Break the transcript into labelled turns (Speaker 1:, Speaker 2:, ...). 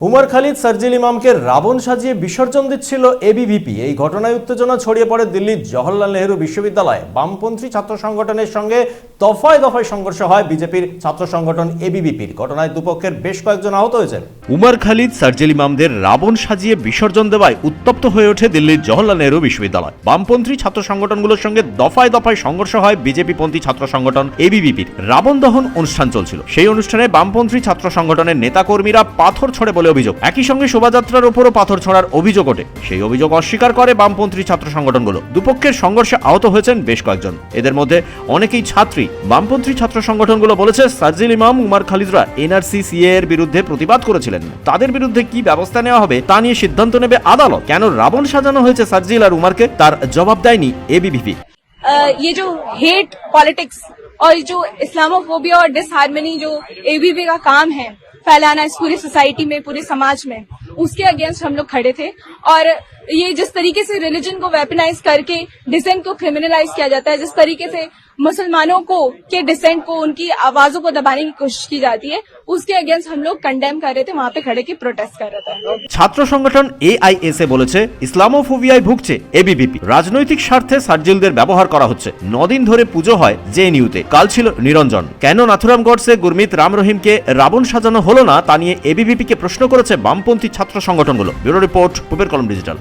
Speaker 1: উমর খালিদ সার্জিল ইমামকে রাবণ সাজিয়ে বিসর্জন দিচ্ছিল এবিভিপি। এই ঘটনায় উত্তেজনা ছড়িয়ে পড়ে দিল্লির জওহরলাল নেহরু বিশ্ববিদ্যালয়ে। বামপন্থী ছাত্র সংগঠনের সঙ্গে দফায় দফায় সংঘর্ষ হয় বিজেপির ছাত্র সংগঠন এবিভিপির। ঘটনায় দুপক্ষের বেশ কয়েকজন আহত হয়েছেন।
Speaker 2: উমর খালিদ সার্জিল ইমামদের রাবণ সাজিয়ে বিসর্জন দেওয়ায় উত্তপ্ত হয়ে ওঠে দিল্লির জওহরলাল নেহরু বিশ্ববিদ্যালয়। বামপন্থী ছাত্র সংগঠনগুলোর সঙ্গে দফায় দফায় সংঘর্ষ হয় বিজেপিপন্থী ছাত্র সংগঠন এবিভিপির। রাবণ দহন অনুষ্ঠান চলছিল। সেই অনুষ্ঠানে বামপন্থী ছাত্র সংগঠনের নেতাকর্মীরা পাথর ছোড়ে বলে অভিযোগ। একই সঙ্গে শোভাযাত্রার উপরও পাথর ছোড়ার অভিযোগ ওঠে। সেই অভিযোগ অস্বীকার করে বামপন্থী ছাত্র সংগঠনগুলো। দুপক্ষের সংঘর্ষে আহত হয়েছেন বেশ কয়েকজন। এদের মধ্যে অনেকেই ছাত্রী। বামপন্থী ছাত্র সংগঠনগুলো বলেছে সার্জিল ইমাম, উমর খালিদরা এনআরসি সিএ এর বিরুদ্ধে প্রতিবাদ করেছিলেন। তাদের বিরুদ্ধে কি ব্যবস্থা নেওয়া হবে তা নিয়ে সিদ্ধান্ত নেবে আদালত। কেন রাবণ সাজানো হয়েছে সার্জিল আর উমরকে তার জবাব দেয়নি এবিভিপি।
Speaker 3: ये जो हेट पॉलिटिक्स और जो इस्लामोफोबिया और डिसहार्मनी जो एबीवी का काम है फैलाना इस पूरी सोसाइटी में, पूरे समाज में, उसके अगेंस्ट हम लोग खड़े थे। और ये जिस तरीके से रिलीजन को वेपनाइज करके डिसेंट को क्रिमिनलाइज किया जाता है, जिस तरीके से मुसलमानों को के डिसेंट को, उनकी आवाजों को दबाने की कोशिश की जाती है, उसके अगेंस्ट हम लोग कंडेम कर रहे थे, वहां पे खड़े के प्रोटेस्ट कर रहे थे।
Speaker 2: ছাত্র সংগঠন এআইএসএ বলেছে ইসলামোফোবিয়ায় ভুগছে এবিভিপি। রাজনৈতিক স্বার্থে সার্জিলদের ব্যবহার করা হচ্ছে। 9 দিন ধরে পুজো হয় জেএনইউতে। কাল ছিল নিরঞ্জন। কেন নাথুরাম গডসে, গুরমিত রাম রহিমকে রাবণ সাজানো হলো না তা নিয়ে এবিভিপিকে প্রশ্ন করেছে বামপন্থী ছাত্র সংগঠনগুলো। ব্যুরো রিপোর্ট, পূবের কলম ডিজিটাল।